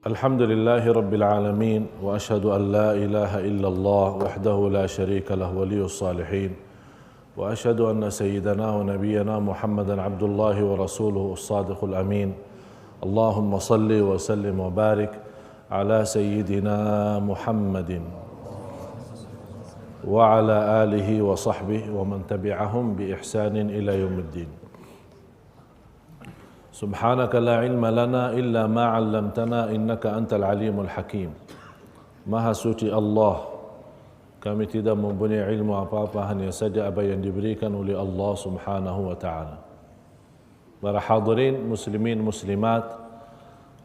الحمد لله رب العالمين وأشهد أن لا إله إلا الله وحده لا شريك له ولي الصالحين وأشهد أن سيدنا ونبينا محمدا عبد الله ورسوله الصادق الأمين اللهم صل وسلم وبارك على سيدنا محمد وعلى آله وصحبه ومن تبعهم بإحسان إلى يوم الدين. سبحانك لا علم لنا إلا ما علمتنا إنك أنت العليم الحكيم. Maha suci Allah, kami tidak mempunyai ilmu apa-apa, hanya saja apa yang diberikan oleh Allah Subhanahu wa taala. Para hadirin muslimin muslimat,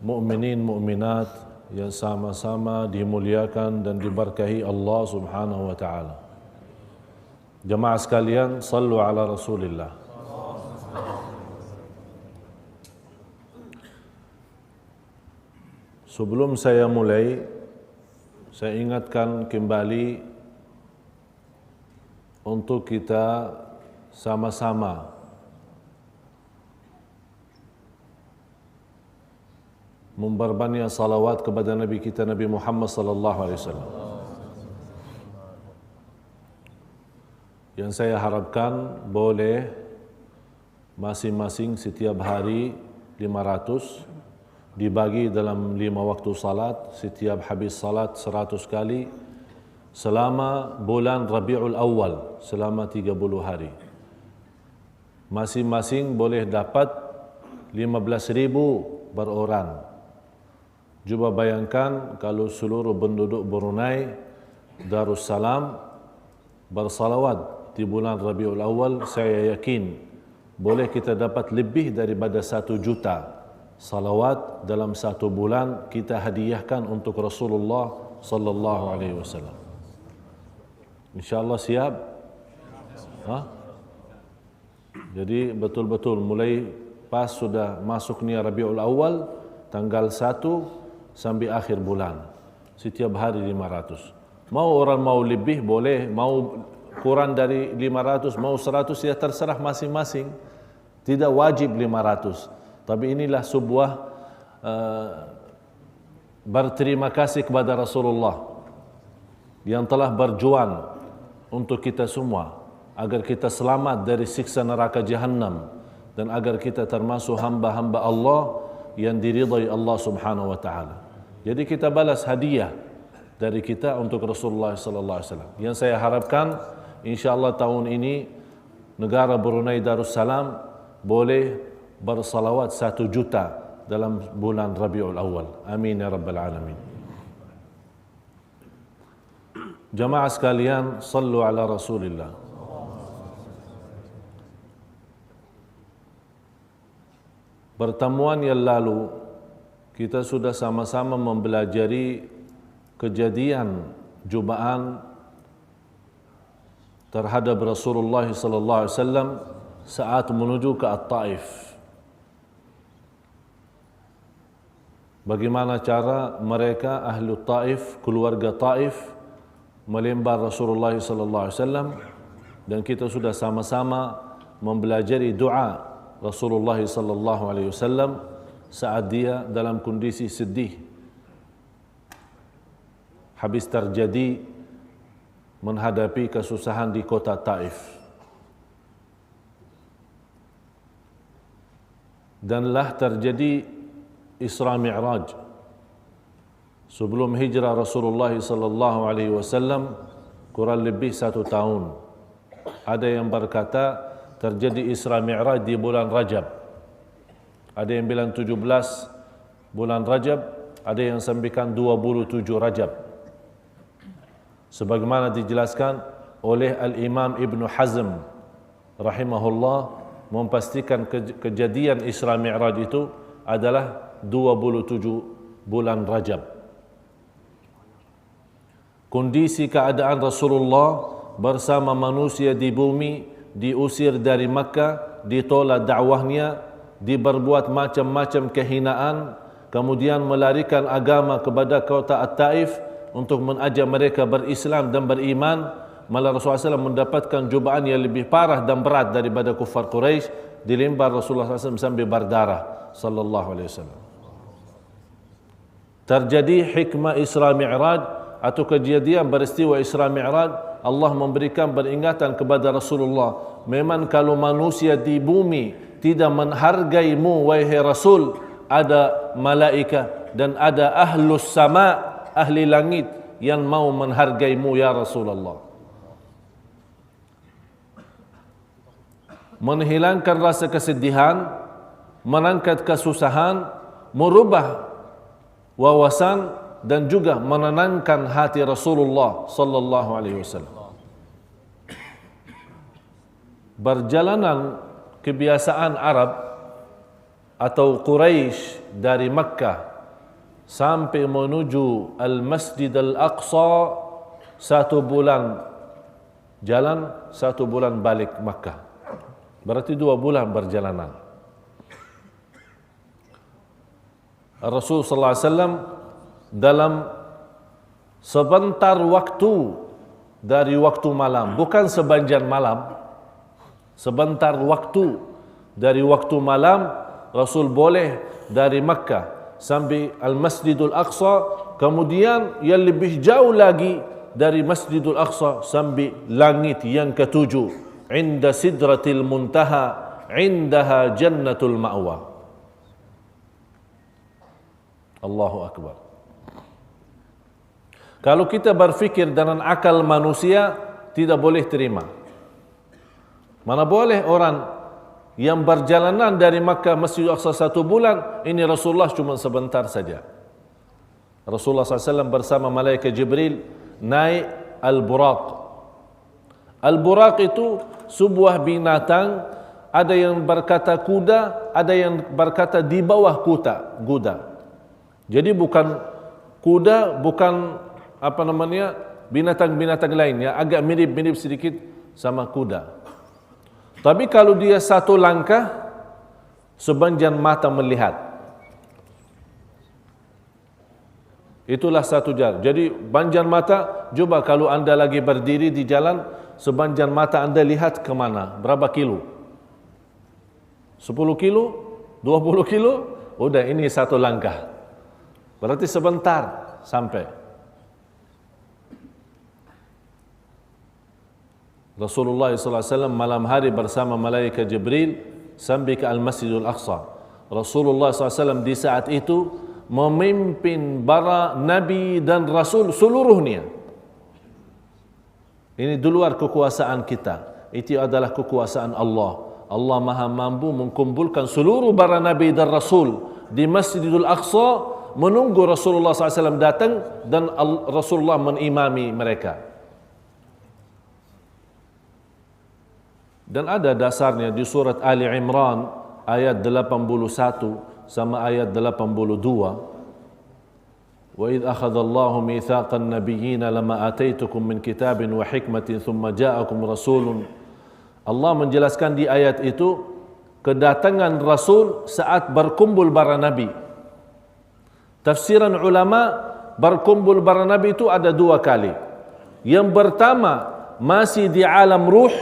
mukminin mukminat yang sama-sama dimuliakan dan diberkahi Allah Subhanahu wa taala. Jemaah sekalian, sallu ala Rasulillah. Sebelum saya mulai, saya ingatkan kembali untuk kita sama-sama memperbanyak salawat kepada Nabi kita Nabi Muhammad sallallahu alaihi wasallam. Yang saya harapkan boleh masing-masing setiap hari 500 dibagi dalam 5 waktu salat, setiap habis salat 100 kali selama bulan Rabiul Awal, selama 30 hari. Masing-masing boleh dapat 15.000 per orang. Cuba bayangkan kalau seluruh penduduk Brunei Darussalam bersalawat di bulan Rabiul Awal, saya yakin boleh kita dapat lebih daripada 1 juta salawat dalam 1 bulan kita hadiahkan untuk Rasulullah sallallahu alaihi wasallam. Insyaallah siap? Jadi betul-betul mulai pas sudah masuknya Rabiul Awal tanggal 1 sampai akhir bulan, setiap hari 500. Mau orang mau lebih boleh, mau kurang dari 500, mau 100, ya terserah masing-masing. Tidak wajib 500. Tapi inilah sebuah berterima kasih kepada Rasulullah yang telah berjuang untuk kita semua agar kita selamat dari siksa neraka Jahannam dan agar kita termasuk hamba-hamba Allah yang diridai Allah Subhanahu wa taala. Jadi kita balas hadiah dari kita untuk Rasulullah sallallahu alaihi wasallam. Yang saya harapkan insyaallah tahun ini negara Brunei Darussalam boleh bersalawat 1 juta dalam bulan Rabiul Awal. Amin ya rabbal alamin. Jamaah sekalian, sallu ala Rasulillah. Pertemuan yang lalu kita sudah sama-sama mempelajari kejadian cubaan terhadap Rasulullah sallallahu alaihi wasallam saat menuju ke At-Taif. Bagaimana cara mereka ahli Taif, keluarga Taif melempar Rasulullah sallallahu alaihi wasallam, dan kita sudah sama-sama mempelajari doa Rasulullah sallallahu alaihi wasallam saat dia dalam kondisi sedih habis terjadi menghadapi kesusahan di kota Taif. Danlah terjadi Isra Mi'raj sebelum hijrah Rasulullah sallallahu alaihi wasallam kurang lebih 1 tahun. Ada yang berkata terjadi Isra Mi'raj di bulan Rajab. Ada yang bilang 17 bulan Rajab, ada yang sampaikan 27 Rajab. Sebagaimana dijelaskan oleh Al-Imam Ibn Hazm rahimahullah, memastikan kejadian Isra Mi'raj itu adalah 27 bulan Rajab. Kondisi keadaan Rasulullah bersama manusia di bumi, diusir dari Makkah, ditolak dakwahnya, diberbuat macam-macam kehinaan, kemudian melarikan agama kepada kota At-Taif untuk mengajak mereka berislam dan beriman. Malah Rasulullah SAW mendapatkan cubaan yang lebih parah dan berat daripada kufar Quraisy, dilempar Rasulullah SAW sampai berdarah sallallahu alaihi wasallam. terjadi hikmah Isra Mi'raj atau kejadian peristiwa Isra Mi'raj, Allah memberikan peringatan kepada Rasulullah, memang kalau manusia di bumi tidak menghargaimu wahai Rasul, ada malaikat dan ada ahlus sama, ahli langit yang mau menghargaimu ya Rasulullah. Menghilangkan rasa kesedihan, mengangkat kesusahan, merubah wawasan dan juga menenangkan hati Rasulullah sallallahu alaihi wasallam. Perjalanan kebiasaan Arab atau Quraisy dari Makkah sampai menuju Al-Masjid Al-Aqsa 1 bulan jalan, 1 bulan balik Makkah. Berarti 2 bulan perjalanan. Rasul sallallahu alaihi wasallam dalam sebentar waktu dari waktu malam, bukan sepanjang malam, sebentar waktu dari waktu malam, Rasul boleh dari Makkah sampai Al-Masjidul Aqsa, kemudian yang lebih jauh lagi dari Masjidul Aqsa sampai langit yang ke-7, inda sidratil muntaha, indaha jannatul ma'wa. Allahu Akbar. Kalau kita berfikir dengan akal manusia, tidak boleh terima. Mana boleh orang yang berjalanan dari Makkah Masjidul Aqsa 1 bulan, ini Rasulullah cuma sebentar saja. Rasulullah SAW bersama malaikat Jibril naik Al-Buraq. Al-Buraq itu sebuah binatang, ada yang berkata kuda, ada yang berkata di bawah kuda. Jadi bukan kuda, bukan binatang-binatang lainnya, agak mirip-mirip sedikit sama kuda. Tapi kalau dia 1 langkah, sepanjang mata melihat. Itulah 1 jarak. Jadi panjang mata, coba kalau anda lagi berdiri di jalan, sepanjang mata anda lihat ke mana, berapa kilo? 10 kilo? 20 kilo? Udah, ini 1 langkah. Berarti sebentar sampai. Rasulullah SAW malam hari bersama malaikat Jibril sampai ke Al-Masjidul Aqsa. Rasulullah SAW di saat itu memimpin para nabi dan rasul seluruhnya. Ini di luar kekuasaan kita. Itu adalah kekuasaan Allah. Allah Maha mampu mengumpulkan seluruh para nabi dan rasul di Masjidul Aqsa, menunggu Rasulullah SAW datang dan Rasulullah mengimami mereka. Dan ada dasarnya di surat Ali Imran ayat 81 sama ayat 82. Wa idh akhadallahu mitsaqan nabiyyina lama ataitukum min kitabin wa hikmatin thumma ja'akum rasulun. Allah menjelaskan di ayat itu kedatangan Rasul saat berkumpul para nabi. Tafsiran ulama, berkumpul para nabi itu ada 2 kali. Yang pertama masih di alam ruh,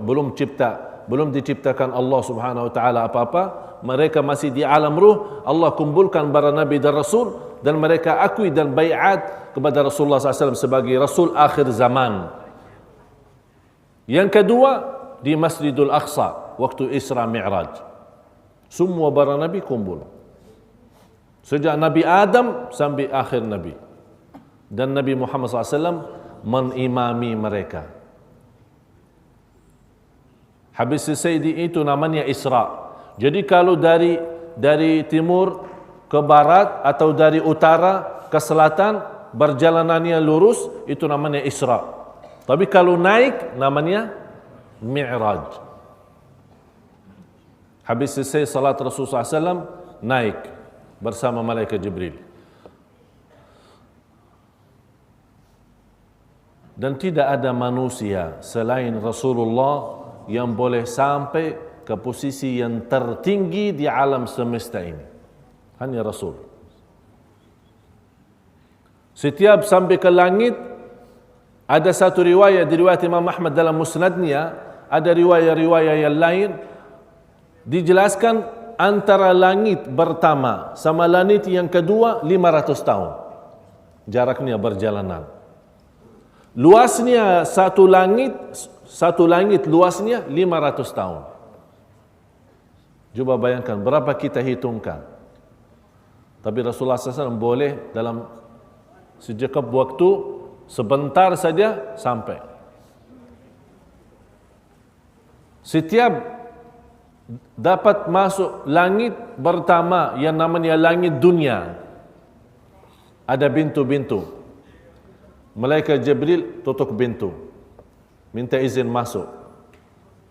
belum diciptakan Allah Subhanahu wa taala apa-apa, mereka masih di alam ruh. Allah kumpulkan para nabi dan rasul dan mereka akui dan baiat kepada Rasulullah SAW sebagai rasul akhir zaman. Yang kedua di Masjidul Aqsa waktu Isra Mi'raj. Semua para nabi kumpul. Sejak Nabi Adam sampai akhir nabi. Dan Nabi Muhammad SAW mengimami mereka. Habis selesai itu namanya Isra. Jadi kalau dari timur ke barat atau dari utara ke selatan berjalanannya lurus, itu namanya Isra. Tapi kalau naik namanya Mi'raj. Habis selesai salat Rasulullah SAW, naik bersama malaikat Jibril. Dan tidak ada manusia selain Rasulullah yang boleh sampai ke posisi yang tertinggi di alam semesta ini. Hanya Rasul. Setiap sampai ke langit, ada satu riwayat, di riwayat Imam Ahmad dalam musnadnya, ada riwayat-riwayat yang lain, dijelaskan antara langit pertama sama langit yang kedua 500 tahun. Jaraknya berjalanan. Luasnya satu langit luasnya 500 tahun. Coba bayangkan berapa kita hitungkan. Tapi Rasulullah SAW boleh dalam sekejap waktu sebentar saja sampai. Setiap dapat masuk langit pertama yang namanya langit dunia, ada pintu-pintu. Malaikat Jibril tutup pintu, minta izin masuk.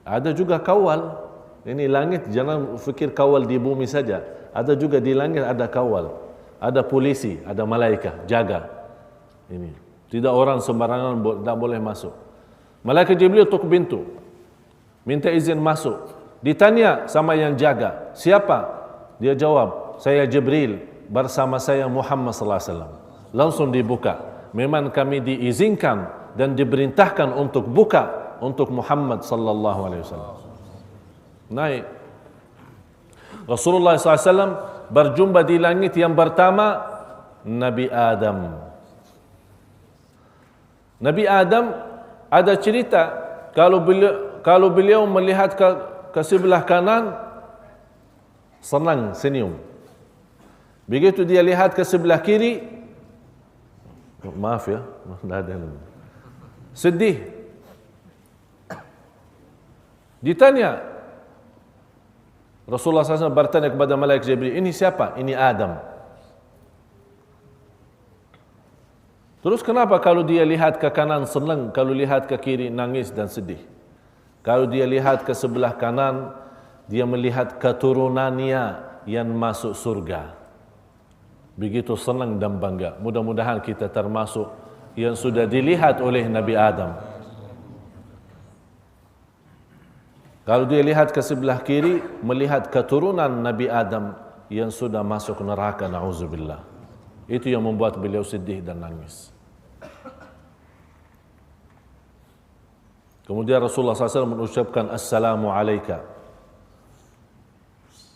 Ada juga kawal. Ini langit, jangan fikir kawal di bumi saja. Ada juga di langit ada kawal. Ada polisi, ada malaikat jaga. Ini tidak orang sembarangan tidak boleh masuk. Malaikat Jibril tutup pintu, minta izin masuk. Ditanya sama yang jaga, siapa? Dia jawab, saya Jibril, bersama saya Muhammad sallallahu alaihi wasallam. Langsung dibuka. Memang kami diizinkan dan diperintahkan untuk buka untuk Muhammad sallallahu alaihi wasallam. Naik. Rasulullah SAW berjumpa di langit yang pertama Nabi Adam. Nabi Adam ada cerita kalau beliau melihat ke sebelah kanan senang senyum. Begitu dia lihat ke sebelah kiri, maaf ya, sedih. Ditanya, Rasulullah SAW bertanya kepada malaikat Jibril, ini siapa? Ini Adam. Terus kenapa kalau dia lihat ke kanan senang, kalau lihat ke kiri nangis dan sedih? Kalau dia lihat ke sebelah kanan, dia melihat keturunannya yang masuk surga. Begitu senang dan bangga. Mudah-mudahan kita termasuk yang sudah dilihat oleh Nabi Adam. Kalau dia lihat ke sebelah kiri, melihat keturunan Nabi Adam yang sudah masuk neraka, na'udzubillah. Itu yang membuat beliau sedih dan nangis. Kemudian Rasulullah SAW mengucapkan Assalamu alaika.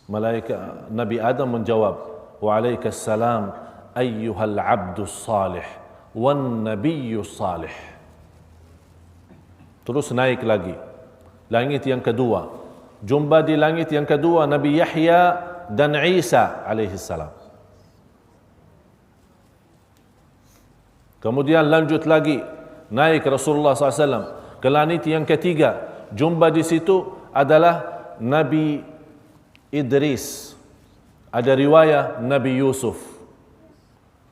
Malaikat Nabi Adam menjawab, Wa alaikassalam ayyuhal abdus salih wan nabiyyus salih. Terus naik lagi. Langit yang kedua. Jumpa di langit yang kedua Nabi Yahya dan Isa alaihi salam. Kemudian lanjut lagi. Naik Rasulullah SAW ke langit yang ketiga. Jumpa di situ adalah Nabi Idris. Ada riwayat Nabi Yusuf.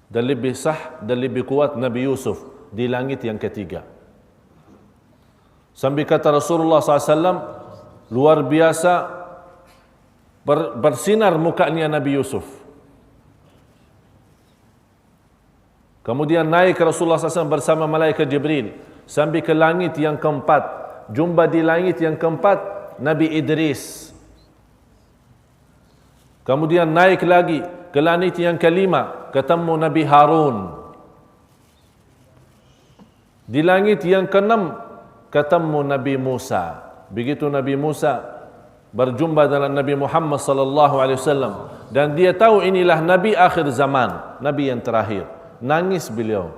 Dan lebih sah dan lebih kuat Nabi Yusuf di langit yang ketiga. Sambil kata Rasulullah SAW, luar biasa bersinar mukanya Nabi Yusuf. Kemudian naik Rasulullah SAW bersama malaikat Jibril sampai ke langit yang keempat. Jumpa di langit yang keempat Nabi Idris. Kemudian naik lagi ke langit yang kelima, ketemu Nabi Harun. Di langit yang keenam ketemu Nabi Musa. Begitu Nabi Musa berjumpa dengan Nabi Muhammad sallallahu alaihi wasallam dan dia tahu inilah nabi akhir zaman, nabi yang terakhir. Nangis beliau.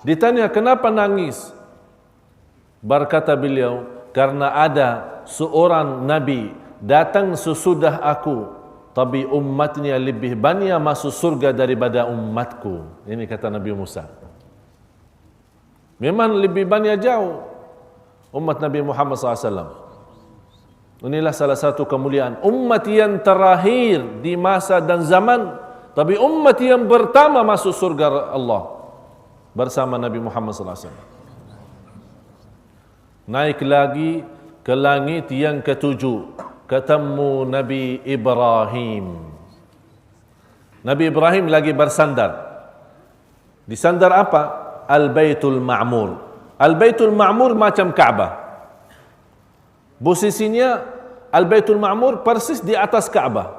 Ditanya kenapa nangis? Berkata beliau, karena ada seorang nabi datang sesudah aku, tapi umatnya lebih banyak masuk surga daripada umatku. Ini kata Nabi Musa. Memang lebih banyak jauh umat Nabi Muhammad SAW. Inilah salah satu kemuliaan umat yang terakhir di masa dan zaman, tapi umat yang pertama masuk surga Allah bersama Nabi Muhammad SAW. Naik lagi ke langit yang ketujuh, ketemu Nabi Ibrahim. Nabi Ibrahim lagi bersandar. Disandar apa? Al-Baitul Ma'mur. Al-Baitul Ma'mur macam Ka'bah. Posisinya Al-Baitul Ma'mur persis di atas Ka'bah.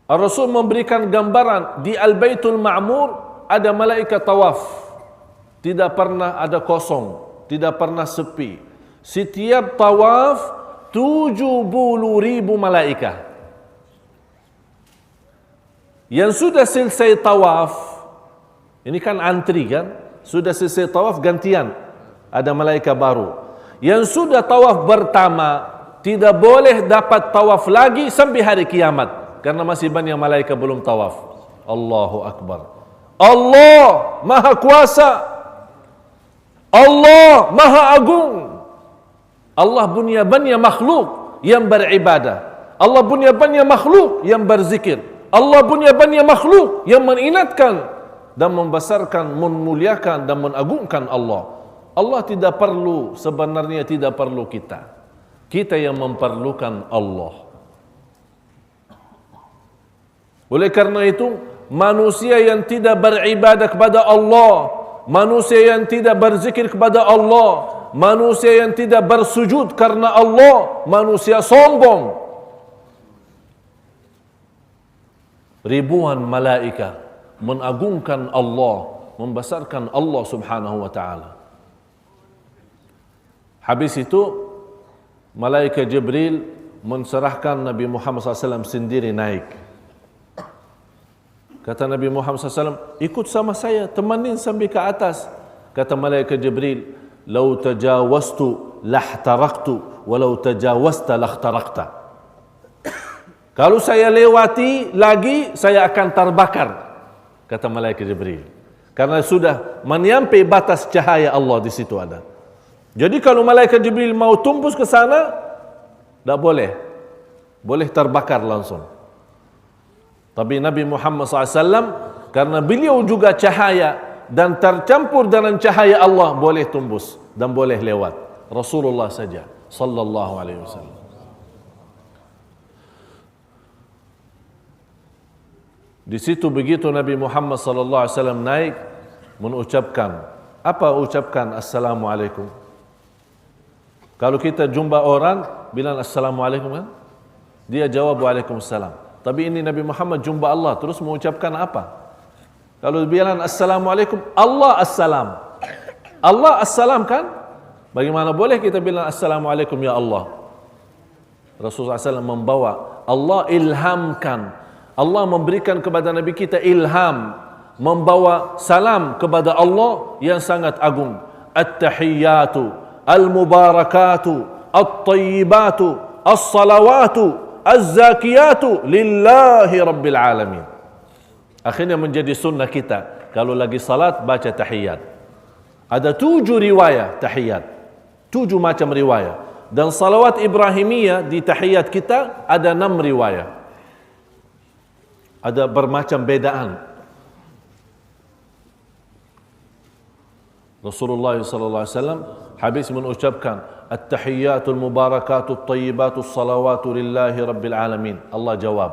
Rasul memberikan gambaran di Al-Baitul Ma'mur ada malaikat tawaf. Tidak pernah ada kosong, tidak pernah sepi. Setiap tawaf 70,000 malaikah yang sudah selesai tawaf. Ini kan antri kan, sudah selesai tawaf gantian ada malaikat baru. Yang sudah tawaf pertama tidak boleh dapat tawaf lagi sampai hari kiamat, karena masih banyak malaikat belum tawaf. Allahu Akbar. Allah Maha Kuasa, Allah Maha Agung. Allah punya banyak makhluk yang beribadah, Allah punya banyak makhluk yang berzikir, Allah punya banyak makhluk yang mengingatkan dan membesarkan, memuliakan dan mengagungkan Allah. Allah tidak perlu, sebenarnya tidak perlu kita. Kita yang memerlukan Allah. Oleh karena itu, manusia yang tidak beribadah kepada Allah, manusia yang tidak berzikir kepada Allah, manusia yang tidak bersujud karena Allah, manusia sombong. Ribuan malaikat mengagungkan Allah, membesarkan Allah subhanahu wa ta'ala. Habis itu, malaikat Jibril menserahkan Nabi Muhammad SAW sendiri naik. Kata Nabi Muhammad SAW, ikut sama saya, temanin sampai ke atas. Kata malaikat Jibril, "Lau tajawastu lahtaraktu, walau tajawasta lahtarakta." Kalau saya lewati lagi, saya akan terbakar. Kata malaikat Jibril. Karena sudah menyampai batas cahaya Allah di situ ada. Jadi kalau malaikat Jibril mau tembus ke sana, tak boleh. Boleh terbakar langsung. Tapi Nabi Muhammad SAW, karena beliau juga cahaya dan tercampur dengan cahaya Allah, boleh tembus dan boleh lewat. Rasulullah saja sallallahu alaihi wasallam. Di situ begitu Nabi Muhammad sallallahu alaihi wasallam naik, mengucapkan, apa ucapkan assalamualaikum? Kalau kita jumpa orang bilang assalamualaikum kan? Dia jawab waalaikumsalam. Tapi ini Nabi Muhammad jumpa Allah terus mengucapkan apa? Kalau bilang assalamualaikum, Allah assalam. Allah assalam kan? Bagaimana boleh kita bilang assalamualaikum ya Allah? Rasulullah SAW membawa, Allah ilhamkan, Allah memberikan kepada Nabi kita ilham, membawa salam kepada Allah yang sangat agung. At-tahiyyatu al-mubarakatu, at-tayyibatu, as-salawatu, az-zakiyatu lillahi rabbil alamin. Akhirnya menjadi sunnah kita, kalau lagi salat baca tahiyat. Ada 7 riwayat tahiyat, 7 macam riwayat. Dan salawat Ibrahimiyah di tahiyat kita ada 6 riwayat. Ada bermacam bedaan. Rasulullah sallallahu alaihi wasallam habis mengucapkan at-tahiyyatul mubarakatut tayyibatus salawatu lillahi rabbil alamin. Allah jawab,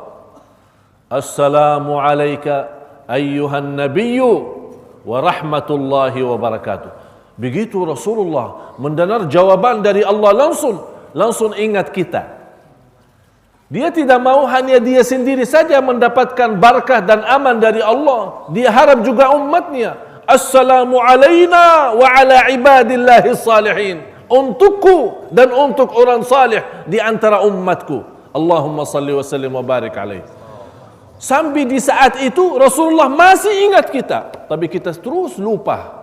assalamu alayka ayyuhan nabiyyu wa rahmatullahi wa barakatuh. Begitu Rasulullah mendengar jawaban dari Allah, langsung ingat kita. Dia tidak mau hanya dia sendiri saja mendapatkan barakah dan aman dari Allah, dia harap juga umatnya. Assalamu alaina wa ala ibadillahi salihin. Untukku dan untuk orang salih di antara umatku. Allahumma salli wa sallim wa barik alaih. Sampai di saat itu Rasulullah masih ingat kita, tapi kita terus lupa.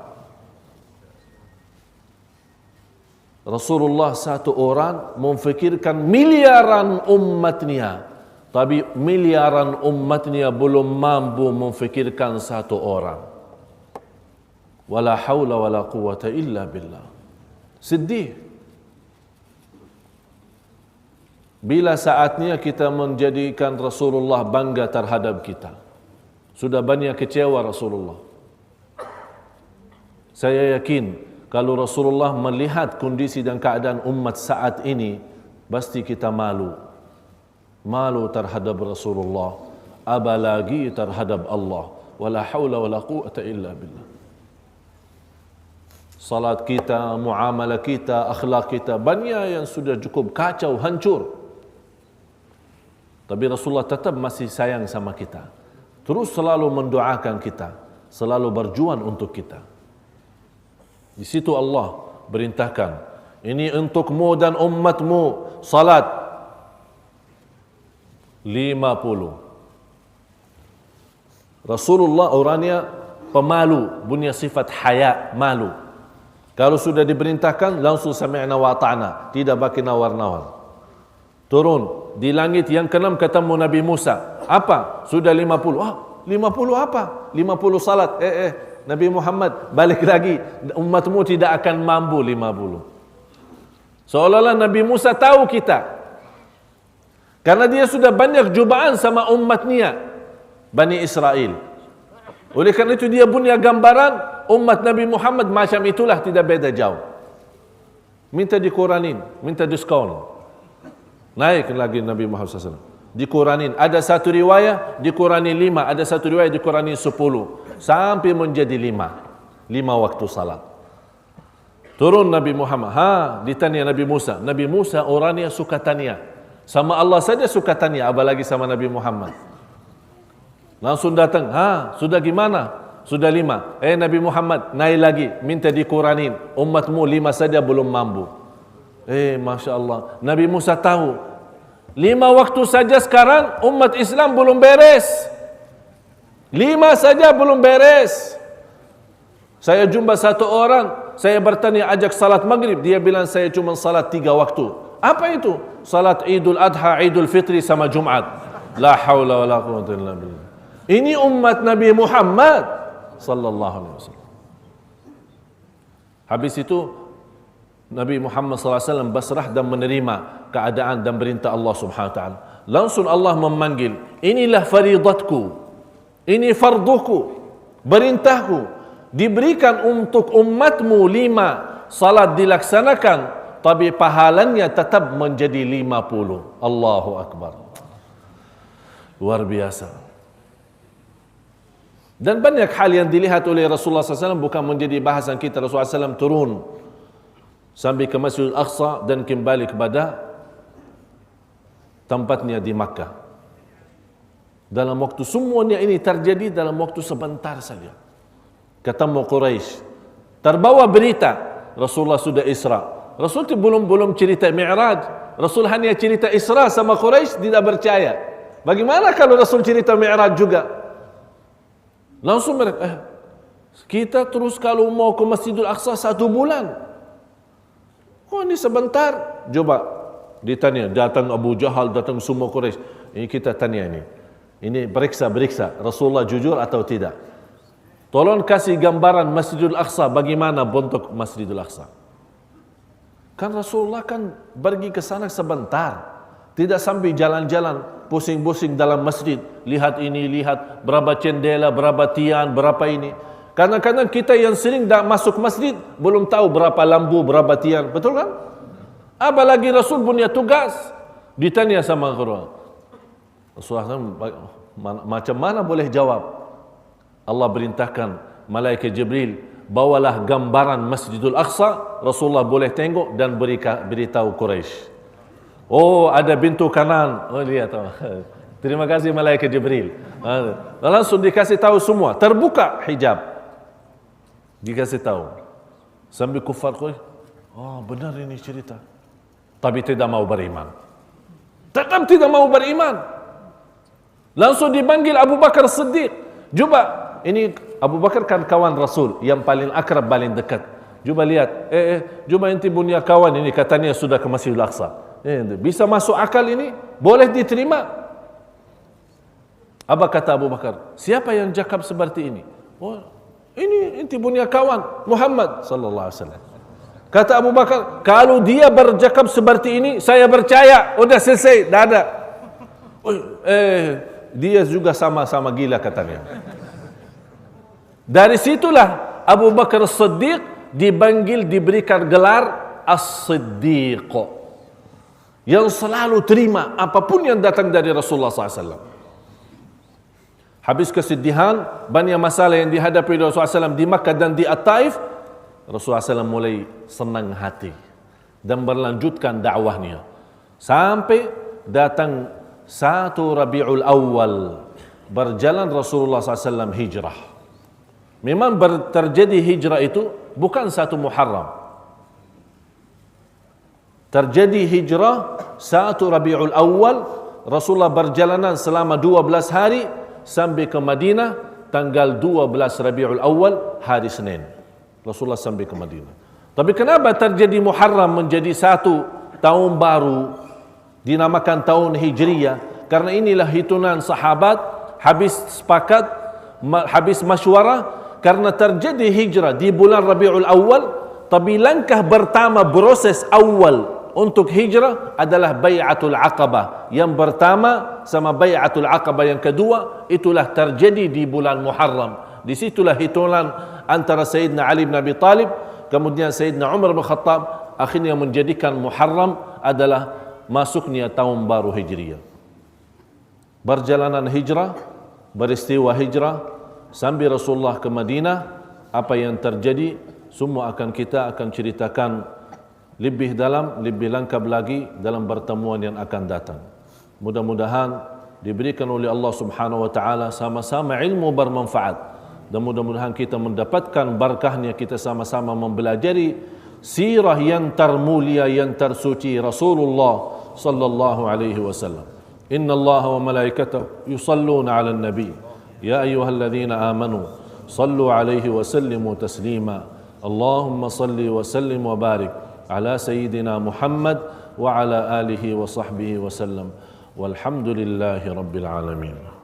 Rasulullah satu orang memfikirkan miliaran umatnya, tapi miliaran umatnya belum mampu memfikirkan satu orang. Wala haula wala quwata illa billah. Sedih. Bila saatnya kita menjadikan Rasulullah bangga terhadap kita. Sudah banyak kecewa Rasulullah. Saya yakin kalau Rasulullah melihat kondisi dan keadaan umat saat ini, pasti kita malu. Malu terhadap Rasulullah, apalagi terhadap Allah. Wala haula wala quwata illa billah. Salat kita, muamalah kita, akhlak kita, banyak yang sudah cukup kacau, hancur. Tapi Rasulullah tetap masih sayang sama kita. Terus selalu mendoakan kita, selalu berjuang untuk kita. Di situ Allah berintahkan, Ini untukmu dan umatmu salat 50. Rasulullah orangnya pemalu, punya sifat haya, malu. Kalau sudah diperintahkan langsung sami'na wa ta'na, tidak bagi nawar-nawar. Turun di langit yang keenam ketemu Nabi Musa. Apa? Sudah 50. 50 apa? 50 salat. Nabi Muhammad balik lagi, umatmu tidak akan mampu 50. Seolah-olah Nabi Musa tahu kita. Karena dia sudah banyak jubaan sama umatnya, Bani Israel. Oleh karena itu dia punya gambaran umat Nabi Muhammad macam itulah, tidak beda jauh. Minta dikuranin, minta diskon. Naik lagi Nabi Muhammad SAW. Dikuranin. Ada satu riwayat dikurani 5, ada satu riwayat dikurani 10. Sampai menjadi 5. 5 waktu salat. Turun Nabi Muhammad. Ditanya Nabi Musa. Nabi Musa orangnya suka tanya. Sama Allah saja suka tanya, apalagi sama Nabi Muhammad. Langsung datang. Sudah gimana? Sudah 5. Nabi Muhammad naik lagi, minta dikuranin. Umatmu 5 saja belum mampu. Masya Allah. Nabi Musa tahu 5 waktu saja sekarang umat Islam belum beres. 5 saja belum beres. Saya jumpa satu orang, saya bertanya ajak salat maghrib, dia bilang saya cuma salat 3 waktu. Apa itu? Salat Idul Adha, Idul Fitri sama Jumat. La haula wa la quwwata illa billah. Ini umat Nabi Muhammad sallallahu alaihi wasallam. Habis itu Nabi Muhammad SAW berserah dan menerima keadaan dan perintah Allah Subhanahu wa taala. Langsung Allah memanggil, inilah faridatku, ini farduku, perintahku, diberikan untuk umatmu 5 salat dilaksanakan, tapi pahalanya tetap menjadi 50. Allahu Akbar. Luar biasa. Dan banyak hal yang dilihat oleh Rasulullah SAW bukan menjadi bahasan kita. Rasulullah SAW turun sampai ke Masjidil Aqsa dan kembali kepada tempatnya di Makkah. Dalam waktu semuanya ini terjadi dalam waktu sebentar saja. Ketemu Quraisy, terbawa berita Rasulullah sudah Isra. Rasul itu belum cerita Mi'raj. Rasul hanya cerita Isra sama Quraisy, tidak percaya. Bagaimana kalau Rasul cerita Mi'raj juga? Langsung mereka, kita terus kalau mau ke Masjidil Aqsa 1 bulan. Ini sebentar. Coba ditanya, datang Abu Jahal, datang semua Quraisy. Ini kita tanya ini. Ini beriksa. Rasulullah jujur atau tidak? Tolong kasih gambaran Masjidil Aqsa, bagaimana bentuk Masjidil Aqsa. Kan Rasulullah kan pergi ke sana sebentar. Tidak sampai jalan-jalan, pusing-pusing dalam masjid. Lihat ini, lihat berapa cendela, berapa tiang, berapa ini. Kadang-kadang kita yang sering dah masuk masjid belum tahu berapa lampu, berapa tiang. Betul kan? Apalagi Rasul punya tugas. Ditanya sama Quran. Rasulullah macam mana boleh jawab? Allah perintahkan malaikat Jibril, bawalah gambaran Masjidil Aqsa. Rasulullah boleh tengok dan beritahu Quraisy. Ada pintu kanan. Lihat. Terima kasih malaikat Jibril. Langsung dikasih tahu semua. Terbuka hijab. Dikasih tahu. Sambil kufar Quraisy, benar ini cerita. Tapi tidak mau beriman. Tetap tidak mau beriman. Langsung dipanggil Abu Bakar Siddiq. Coba, ini Abu Bakar kan kawan Rasul yang paling akrab, paling dekat. Coba lihat. Coba inti punya kawan ini katanya sudah ke Masjidil Aqsa. Bisa masuk akal ini? Boleh diterima? Apa kata Abu Bakar? Siapa yang cakap seperti ini? Ini inti punya kawan Muhammad sallallahu alaihi wasallam. Kata Abu Bakar, kalau dia bercakap seperti ini, saya percaya. Udah selesai, dah ada. Dia juga sama-sama gila katanya. Dari situlah Abu Bakar Siddiq dipanggil, diberikan gelar As-Siddiq, yang selalu terima apapun yang datang dari Rasulullah SAW. Habis kesedihan, banyak masalah yang dihadapi Rasulullah SAW di Makkah dan di At-Taif, Rasulullah SAW mulai senang hati dan berlanjutkan dakwahnya sampai datang 1 Rabiul Awal, berjalan Rasulullah SAW hijrah. Memang terjadi hijrah itu bukan 1 Muharram. terjadi hijrah 1 Rabiul Awal, Rasulullah berjalanan selama 12 hari sampai ke Madinah tanggal 12 Rabiul Awal, hari Senin. Rasulullah sampai ke Madinah. Tapi kenapa terjadi Muharram menjadi satu tahun baru, dinamakan tahun Hijriyah? Karena inilah hitungan sahabat habis sepakat, habis masywarah, karena terjadi hijrah di bulan Rabiul Awal, tapi langkah pertama proses awal untuk hijrah adalah Bai'atul Aqabah. Yang pertama sama Bai'atul Aqabah yang kedua, itulah terjadi di bulan Muharram. Disitulah hitungan antara Sayyidina Ali bin Abi Talib, kemudian Sayyidina Umar bin Khattab, akhirnya menjadikan Muharram adalah masuknya tahun baru Hijriyah. Perjalanan hijrah, beristiwa hijrah, sambil Rasulullah ke Madinah, apa yang terjadi, semua kita akan ceritakan lebih dalam, lebih lengkap lagi dalam pertemuan yang akan datang. Mudah-mudahan diberikan oleh Allah Subhanahu wa taala sama-sama ilmu bermanfaat, dan mudah-mudahan kita mendapatkan barakahnya, kita sama-sama mempelajari sirah yang termulia, yang tersuci Rasulullah sallallahu alaihi wasallam. Inna Allah wa malaikatahu yusalluna 'alan nabi ya ayyuhalladzina amanu sallu alaihi wa sallimu taslima. Allahumma salli wa sallim wa barik على سيدنا محمد وعلى آله وصحبه وسلم والحمد لله رب العالمين.